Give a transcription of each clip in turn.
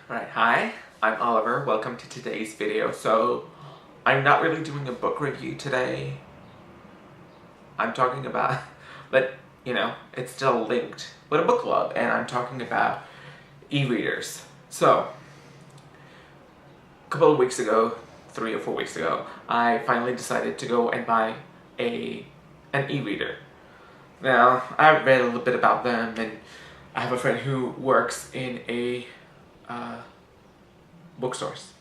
Alright, hi, I'm Oliver. Welcome to today's video. So, I'm not really doing a book review today. I'm talking about, but, you know, it's still linked with a book club, and I'm talking about e-readers. So, a couple of weeks ago, 3 or 4 weeks ago, I finally decided to go and buy an e-reader. Now, I've read a little bit about them, and I have a friend who works in a bookstores.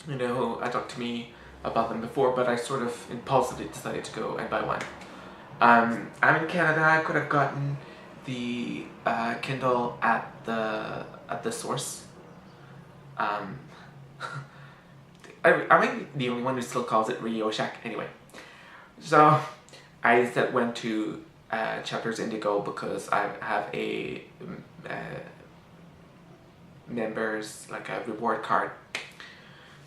You know, I talked to me about them before, but I sort of impulsively decided to go and buy one. I'm in Canada. I could have gotten the Kindle at the source. I'm the only one who still calls it Radio Shack anyway. So I instead went to Chapters Indigo because I have a members, like a reward card.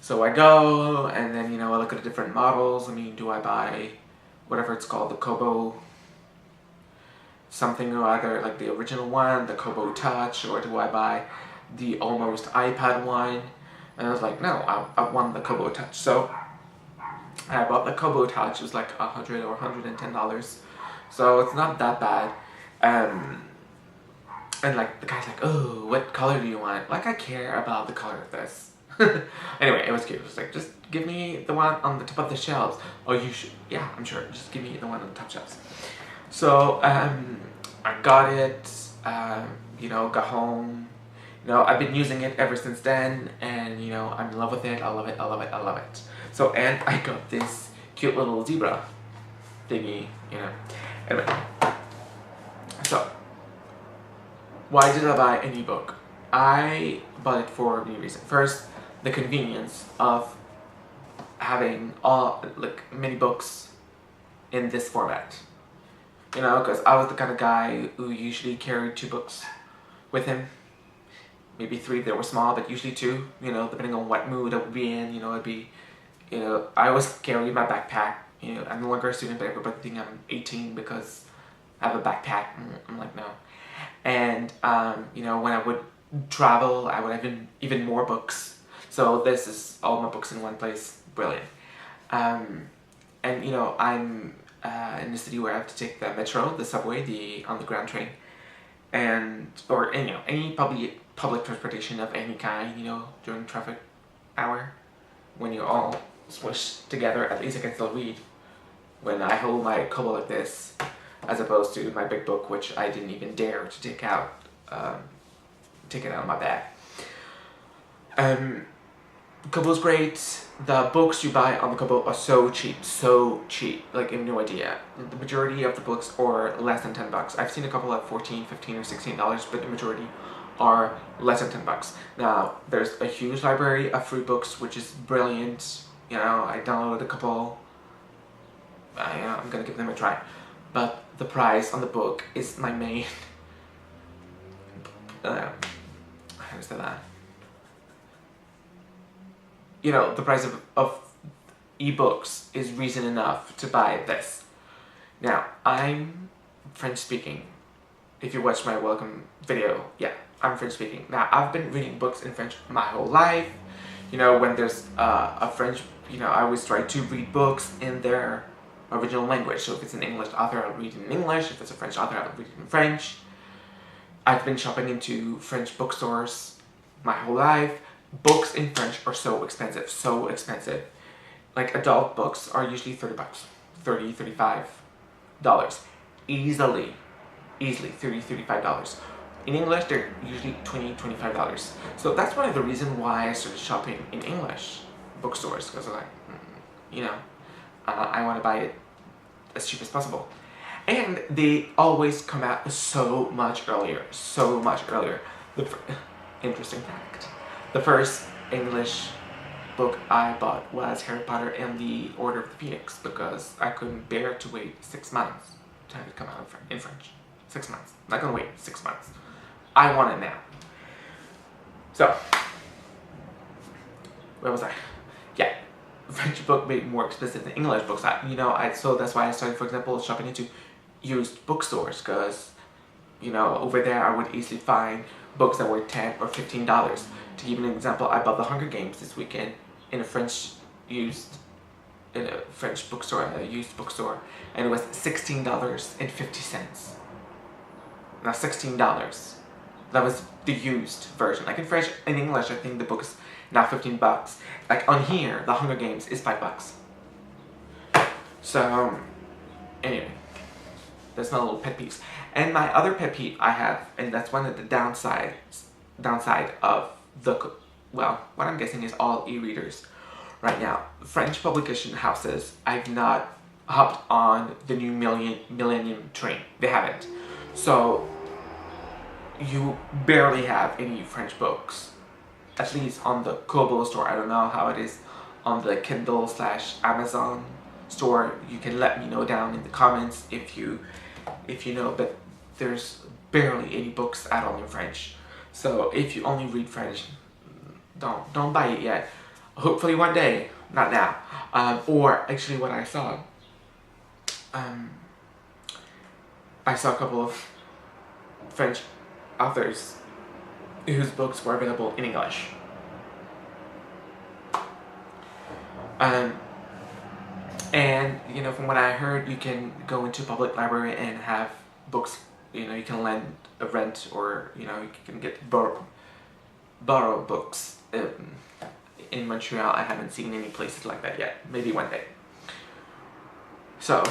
So I go and then, you know, I look at the different models. I mean, do I buy whatever it's called, the Kobo something or other, like the original one, the Kobo Touch, or do I buy the almost iPad one? And I was like, no, I want the Kobo Touch. So I bought the Kobo Touch. It was like $100 or $110. So it's not that bad. And like the guy's like, oh, what color do you want? Like, I care about the color of this. Anyway, it was cute. It was like, just give me the one on the top of the shelves. Oh, you should? Yeah, I'm sure. Just give me the one on the top shelves. So I got it. You know, got home. You know, I've been using it ever since then, and you know, I'm in love with it. I love it. I love it. I love it. So, and I got this cute little zebra thingy. You know. Anyway, so. Why did I buy an ebook? I bought it for many reasons. First, the convenience of having many books in this format. You know, because I was the kind of guy who usually carried 2 books with him. Maybe 3 if they were small, but usually 2, you know, depending on what mood I would be in. You know, it'd be, you know, I always carry my backpack. You know, I'm no longer a student, but everybody thinks I'm 18 because I have a backpack. I'm like, no. And, you know, when I would travel, I would have even more books. So this is all my books in one place. Brilliant. And, you know, I'm in a city where I have to take the metro, the subway, the underground train, or you know, any public transportation of any kind, you know, during traffic hour. When you're all smushed together, at least I can still read when I hold my Kobo like this, as opposed to my big book, which I didn't even dare to take it out of my bag. Kobo's great. The books you buy on the Kobo are so cheap, like you have no idea. The majority of the books are less than $10. I've seen a couple at $14, $15, or $16, but the majority are less than $10. Now, there's a huge library of free books, which is brilliant. You know, I downloaded a couple. You know, I'm gonna give them a try. But the price on the book is my main, how to say that? You know, the price of ebooks is reason enough to buy this. Now, I'm French speaking. If you watch my welcome video, yeah, I'm French speaking. Now, I've been reading books in French my whole life. You know, when there's a French, you know, I always try to read books in their original language. So if it's an English author, I'll read it in English. If it's a French author, I'll read it in French. I've been shopping into French bookstores my whole life. Books in French are so expensive, so expensive. Like, adult books are usually $30, $30, $35. Easily $30, $35. In English, they're usually $20, $25. So that's one of the reasons why I started shopping in English bookstores, because I'm like, you know, I want to buy it as cheap as possible. And they always come out so much earlier. Interesting fact. The first English book I bought was Harry Potter and the Order of the Phoenix, because I couldn't bear to wait 6 months to have it come out in French. 6 months. Not gonna wait 6 months. I want it now. So, where was I? Yeah. French book may be more expensive than English books. So that's why I started, for example, shopping into used bookstores, because you know, over there I would easily find books that were $10 or $15. To give you an example, I bought The Hunger Games this weekend in a French bookstore, a used bookstore, and it was $16.50. Now $16. That was the used version. Like in French, in English, I think the book is now $15. Like on here, The Hunger Games is $5. So anyway, that's my little pet peeves. And my other pet peeve I have, and that's one of the downside of the, well, what I'm guessing is all e-readers right now. French publication houses, I've not hopped on the new millennium train. They haven't. So you barely have any French books, at least on the Kobo store. I don't know how it is on the Kindle/Amazon store. You can let me know down in the comments if you know, but there's barely any books at all in French. So if you only read French, don't buy it yet. Hopefully one day, not now. Or actually, what I saw a couple of French authors whose books were available in English. And you know, from what I heard, you can go into a public library and have books. You know, you can rent, or you know, you can get borrow books. In Montreal, I haven't seen any places like that yet. Maybe one day. So,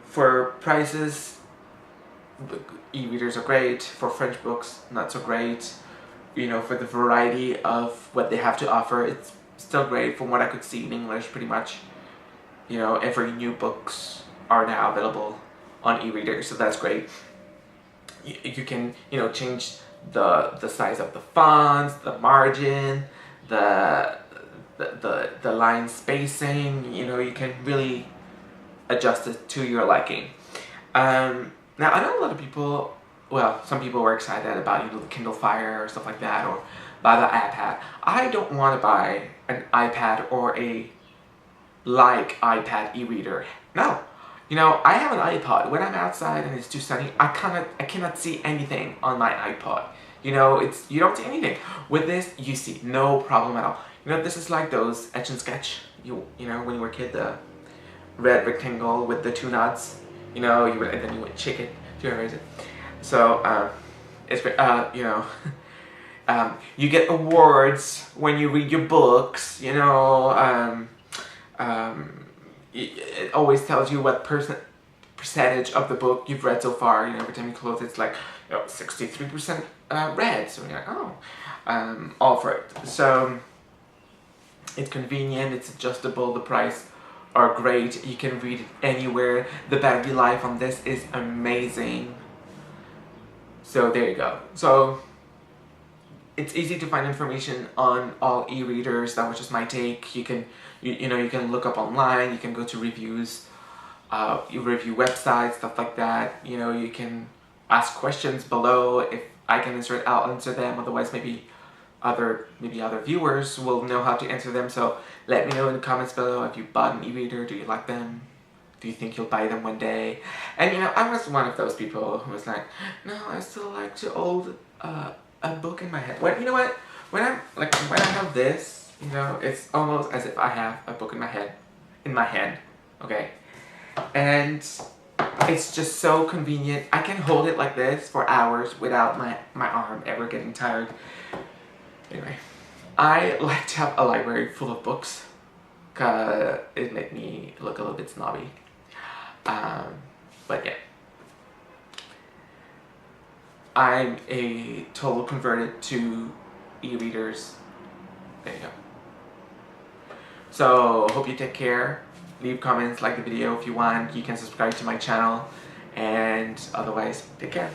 for prices, e-readers are great. For French books, not so great. You know, for the variety of what they have to offer, it's still great from what I could see in English, pretty much. You know, every new books are now available on e-readers, so that's great. You can, you know, change the size of the fonts, the margin, the line spacing. You know, you can really adjust it to your liking. Now I know a lot of people, well, some people were excited about, you know, the Kindle Fire or stuff like that, or buy the iPad. I don't want to buy an iPad or a iPad e-reader. No. You know, I have an iPod. When I'm outside and it's too sunny, I cannot see anything on my iPod. You know, you don't see anything. With this, you see no problem at all. You know, this is like those Etch and Sketch. You know, when you were a kid, the red rectangle with the two knots. You know, and then you would shake it to erase it. So it's great. You know, you get awards when you read your books. You know, it always tells you what percentage of the book you've read so far. You know, every time you close, it's like, you know, 63% read. So you're like, oh, all for it. So it's convenient. It's adjustable. The price are great. You can read it anywhere. The battery life on this is amazing. So there you go. So it's easy to find information on all e-readers. That was just my take. You can, you know, you can look up online. You can go to reviews, you review websites, stuff like that. You know, you can ask questions below. If I can answer it, I'll answer them. Otherwise, maybe other viewers will know how to answer them. So let me know in the comments below if you bought an e-reader. Do you like them? Do you think you'll buy them one day? And you know, I was one of those people who was like, no, I still like to hold a book in my head. You know what? When I have this, you know, it's almost as if I have a book in my hand, okay? And it's just so convenient. I can hold it like this for hours without my arm ever getting tired. Anyway, I like to have a library full of books because it makes me look a little bit snobby. But yeah. I'm a total converted to e-readers. There you go. So, hope you take care. Leave comments, like the video if you want. You can subscribe to my channel. And otherwise, take care.